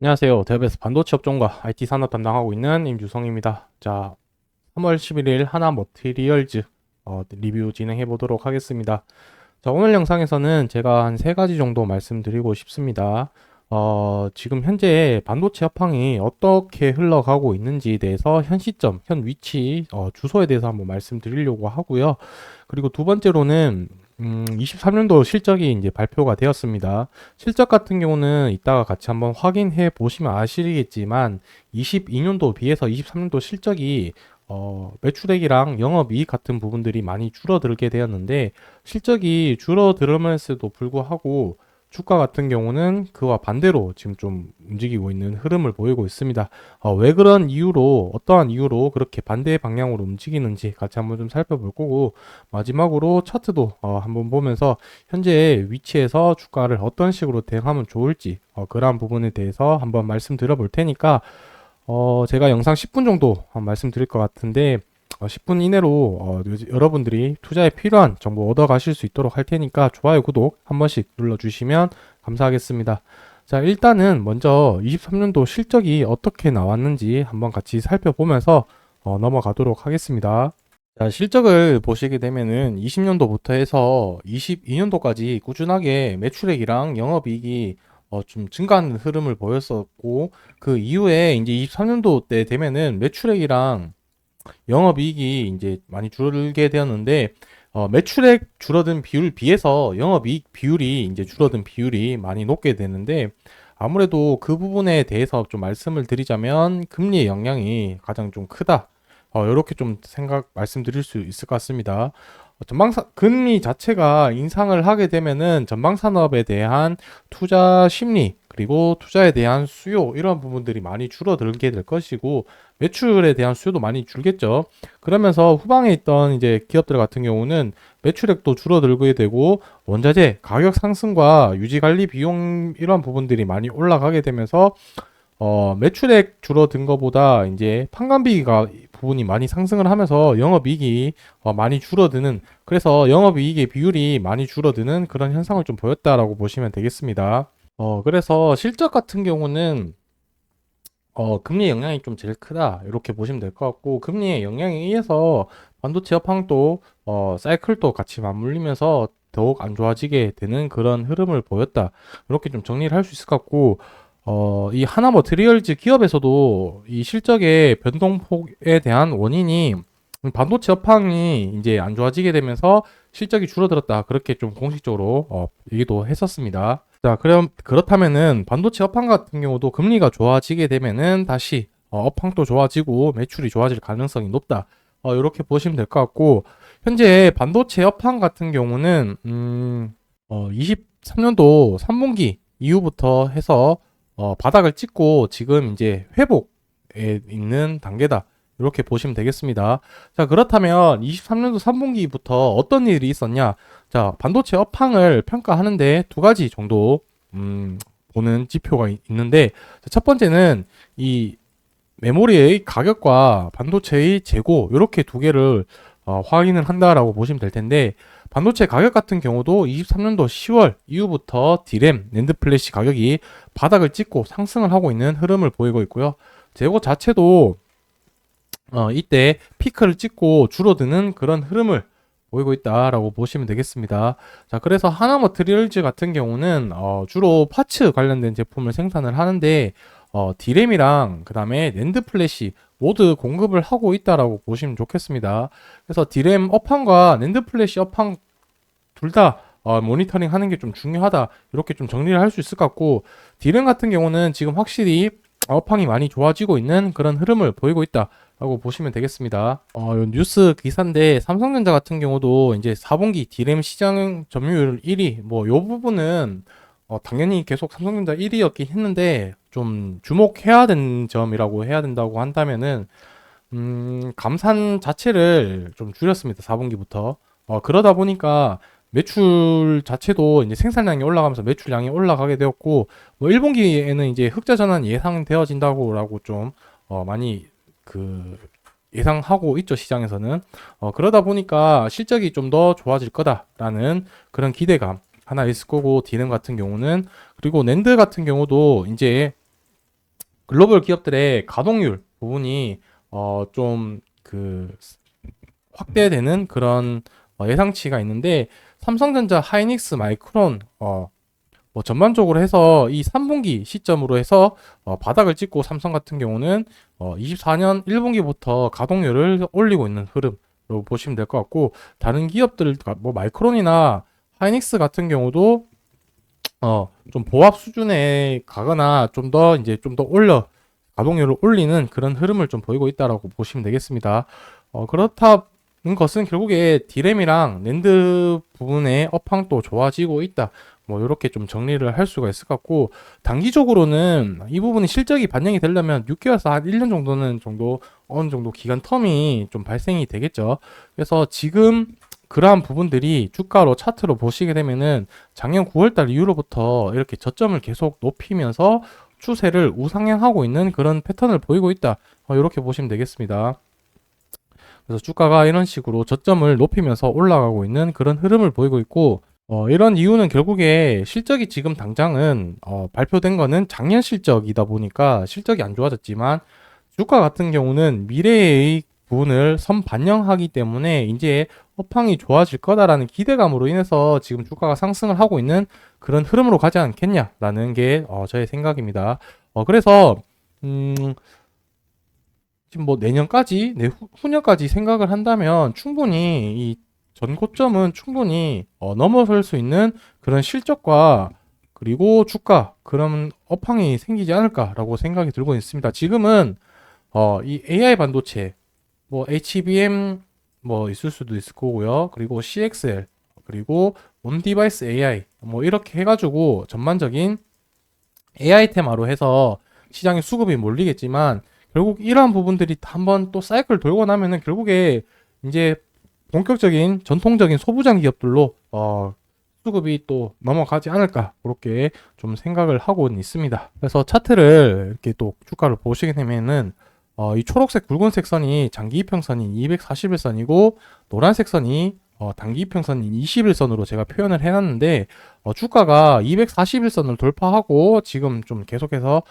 안녕하세요. 대업에서 반도체 업종과 IT 산업 담당하고 있는 임주성입니다. 자, 3월 11일 하나 머티리얼즈 리뷰 진행해 보도록 하겠습니다. 자, 오늘 영상에서는 제가 한 세 가지 정도 말씀드리고 싶습니다. 지금 현재 반도체 업황이 어떻게 흘러가고 있는지에 대해서 현 시점, 현 위치, 주소에 대해서 한번 말씀드리려고 하고요. 그리고 두 번째로는 23년도 실적이 이제 발표가 되었습니다. 실적 같은 경우는 이따가 같이 한번 확인해 보시면 아시겠지만 22년도 비해서 23년도 실적이 매출액이랑 영업이익 같은 부분들이 많이 줄어들게 되었는데 실적이 줄어들으면서도 불구하고 주가 같은 경우는 그와 반대로 지금 좀 움직이고 있는 흐름을 보이고 있습니다. 왜 그런 이유로 어떠한 이유로 그렇게 반대 방향으로 움직이는지 같이 한번 좀 살펴볼 거고 마지막으로 차트도 한번 보면서 현재 위치에서 주가를 어떤 식으로 대응하면 좋을지 그러한 부분에 대해서 한번 말씀드려 볼 테니까 제가 영상 10분 정도 말씀드릴 것 같은데 10분 이내로 여러분들이 투자에 필요한 정보 얻어 가실 수 있도록 할 테니까 좋아요, 구독 한 번씩 눌러주시면 감사하겠습니다. 자, 일단은 먼저 23년도 실적이 어떻게 나왔는지 한번 같이 살펴보면서 넘어가도록 하겠습니다. 자, 실적을 보시게 되면은 20년도부터 해서 22년도까지 꾸준하게 매출액이랑 영업이익이 좀 증가하는 흐름을 보였었고, 그 이후에 이제 23년도 때 되면은 매출액이랑 영업이익이 이제 많이 줄게 되었는데, 매출액 줄어든 비율 비해서 영업이익 비율이 이제 줄어든 비율이 많이 높게 되는데, 아무래도 그 부분에 대해서 좀 말씀을 드리자면 금리의 영향이 가장 좀 크다. 이렇게 좀 말씀드릴 수 있을 것 같습니다. 금리 자체가 인상을 하게 되면은 전방 산업에 대한 투자 심리, 그리고 투자에 대한 수요, 이런 부분들이 많이 줄어들게 될 것이고, 매출에 대한 수요도 많이 줄겠죠. 그러면서 후방에 있던 이제 기업들 같은 경우는 매출액도 줄어들게 되고, 원자재 가격 상승과 유지 관리 비용 이런 부분들이 많이 올라가게 되면서 매출액 줄어든 것보다 이제 판관비가 부분이 많이 상승을 하면서 영업이익이 많이 줄어드는, 그래서 영업이익의 비율이 많이 줄어드는 그런 현상을 좀 보였다라고 보시면 되겠습니다. 그래서 실적 같은 경우는 금리 영향이 좀 제일 크다 이렇게 보시면 될 것 같고, 금리의 영향에 의해서 반도체 업황도 사이클도 같이 맞물리면서 더욱 안 좋아지게 되는 그런 흐름을 보였다, 이렇게 좀 정리를 할 수 있을 것 같고, 이 하나 머티리얼즈 기업에서도 이 실적의 변동폭에 대한 원인이 반도체 업황이 이제 안 좋아지게 되면서 실적이 줄어들었다, 그렇게 좀 공식적으로 얘기도 했었습니다. 자, 그럼 그렇다면은 반도체 업황 같은 경우도 금리가 좋아지게 되면은 다시 업황도 좋아지고 매출이 좋아질 가능성이 높다. 이렇게 보시면 될 것 같고, 현재 반도체 업황 같은 경우는 23년도 3분기 이후부터 해서 바닥을 찍고 지금 이제 회복에 있는 단계다, 이렇게 보시면 되겠습니다. 자, 그렇다면 23년도 3분기부터 어떤 일이 있었냐? 자, 반도체 업황을 평가하는데 두 가지 정도 보는 지표가 있는데, 첫 번째는 이 메모리의 가격과 반도체의 재고, 이렇게 두 개를 확인을 한다라고 보시면 될 텐데, 반도체 가격 같은 경우도 23년도 10월 이후부터 D램, 낸드 플래시 가격이 바닥을 찍고 상승을 하고 있는 흐름을 보이고 있고요. 재고 자체도 이때 피크를 찍고 줄어드는 그런 흐름을 보이고 있다라고 보시면 되겠습니다. 자, 그래서 하나 머트리얼즈 같은 경우는 주로 파츠 관련된 제품을 생산을 하는데, D램이랑 그 다음에 낸드 플래시 모두 공급을 하고 있다라고 보시면 좋겠습니다. 그래서 D램 업황과 낸드 플래시 업황 둘 다 모니터링 하는 게 좀 중요하다, 이렇게 좀 정리를 할 수 있을 것 같고, D램 같은 경우는 지금 확실히 업황이 많이 좋아지고 있는 그런 흐름을 보이고 있다라고 보시면 되겠습니다. 요 뉴스 기사인데 삼성전자 같은 경우도 이제 4분기 D램 시장 점유율 1위, 뭐 요 부분은 당연히 계속 삼성전자 1위였긴 했는데, 좀 주목해야 되는 점이라고 해야 된다고 한다면은 감산 자체를 좀 줄였습니다, 4분기부터. 그러다 보니까 매출 자체도 이제 생산량이 올라가면서 매출량이 올라가게 되었고, 뭐 1분기에는 이제 흑자 전환 예상되어진다고라고 좀 많이 그 예상하고 있죠, 시장에서는. 그러다 보니까 실적이 좀 더 좋아질 거다라는 그런 기대감 하나 있을 거고, 디램 같은 경우는, 그리고 낸드 같은 경우도 이제 글로벌 기업들의 가동률 부분이 좀 그 확대되는 그런 예상치가 있는데, 삼성전자, 하이닉스, 마이크론 뭐 전반적으로 해서 이 3분기 시점으로 해서 바닥을 찍고, 삼성 같은 경우는 24년 1분기부터 가동률을 올리고 있는 흐름으로 보시면 될 것 같고, 다른 기업들 뭐 마이크론이나 하이닉스 같은 경우도 좀 보합 수준에 가거나 좀 더 이제 좀 더 올려 가동률을 올리는 그런 흐름을 좀 보이고 있다라고 보시면 되겠습니다. 그렇다는 것은 결국에 디램이랑 낸드 부분의 업황도 좋아지고 있다. 뭐 이렇게 좀 정리를 할 수가 있을 것 같고, 단기적으로는 이 부분이 실적이 반영이 되려면 6개월에서 한 1년 정도는 어느 정도 기간 텀이 좀 발생이 되겠죠. 그래서 지금 그러한 부분들이 주가로 차트로 보시게 되면은 작년 9월달 이후로부터 이렇게 저점을 계속 높이면서 추세를 우상향하고 있는 그런 패턴을 보이고 있다. 이렇게 보시면 되겠습니다. 그래서 주가가 이런 식으로 저점을 높이면서 올라가고 있는 그런 흐름을 보이고 있고, 이런 이유는 결국에 실적이 지금 당장은 발표된 거는 작년 실적이다 보니까 실적이 안 좋아졌지만, 주가 같은 경우는 미래의 부분을 선반영하기 때문에 이제 업황이 좋아질 거다라는 기대감으로 인해서 지금 주가가 상승을 하고 있는 그런 흐름으로 가지 않겠냐라는 게 저의 생각입니다. 그래서 지금 뭐 내년까지, 내후년까지 생각을 한다면 충분히 이 전고점은 충분히 넘어설 수 있는 그런 실적과 그리고 주가, 그런 업황이 생기지 않을까라고 생각이 들고 있습니다. 지금은 이 AI 반도체, 뭐 HBM 뭐 있을 수도 있을 거고요. 그리고 CXL, 그리고 온 디바이스 AI, 뭐 이렇게 해가지고 전반적인 AI 테마로 해서 시장에 수급이 몰리겠지만, 결국 이러한 부분들이 한번 또 사이클 돌고 나면은 결국에 이제 본격적인 전통적인 소부장 기업들로 수급이 또 넘어가지 않을까, 그렇게 좀 생각을 하고는 있습니다. 그래서 차트를 이렇게 또 주가를 보시게 되면은 이 초록색 굵은색 선이 장기 이평선인 241선이고, 노란색 선이 단기 이평선인 21선으로 제가 표현을 해놨는데, 주가가 241선을 돌파하고 지금 좀 계속해서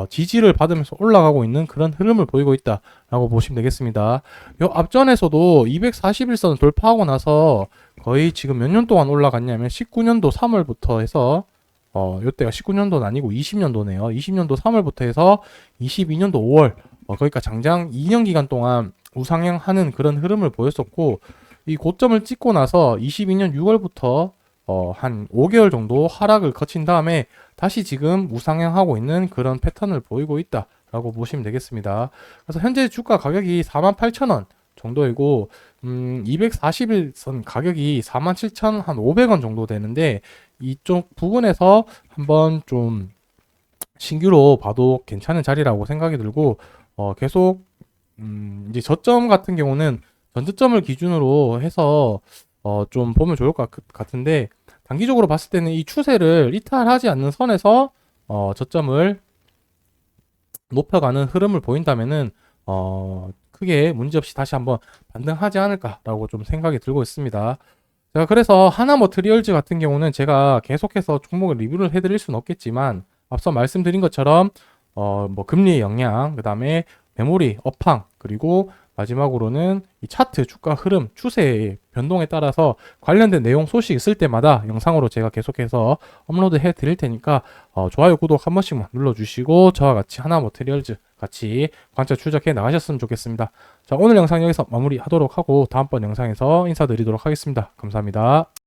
지지를 받으면서 올라가고 있는 그런 흐름을 보이고 있다라고 보시면 되겠습니다. 요 앞전에서도 241선을 돌파하고 나서 거의 지금 몇 년 동안 올라갔냐면 19년도 3월부터 해서 요때가 19년도는 아니고 20년도네요. 20년도 3월부터 해서 22년도 5월, 그러니까 장장 2년 기간 동안 우상향하는 그런 흐름을 보였었고, 이 고점을 찍고 나서 22년 6월부터 한 5개월 정도 하락을 거친 다음에 다시 지금 우상향하고 있는 그런 패턴을 보이고 있다라고 보시면 되겠습니다. 그래서 현재 주가 가격이 48,000원 정도이고, 241선 가격이 47,500원 정도 되는데, 이쪽 부분에서 한번 좀 신규로 봐도 괜찮은 자리라고 생각이 들고, 계속 이제 저점 같은 경우는 전저점을 기준으로 해서 좀 보면 좋을 것 같은데, 단기적으로 봤을 때는 이 추세를 이탈하지 않는 선에서 저점을 높여가는 흐름을 보인다면은 크게 문제없이 다시 한번 반등하지 않을까라고 좀 생각이 들고 있습니다. 제가 그래서 하나머트리얼즈 같은 경우는 제가 계속해서 종목을 리뷰를 해드릴 수는 없겠지만, 앞서 말씀드린 것처럼 뭐 금리의 영향, 그 다음에 메모리, 업황, 그리고 마지막으로는 이 차트, 주가 흐름, 추세의 변동에 따라서 관련된 내용 소식 있을 때마다 영상으로 제가 계속해서 업로드 해 드릴 테니까 좋아요, 구독 한 번씩만 눌러주시고 저와 같이 하나머트리얼즈 같이 관찰 추적해 나가셨으면 좋겠습니다. 자, 오늘 영상 여기서 마무리하도록 하고 다음번 영상에서 인사드리도록 하겠습니다. 감사합니다.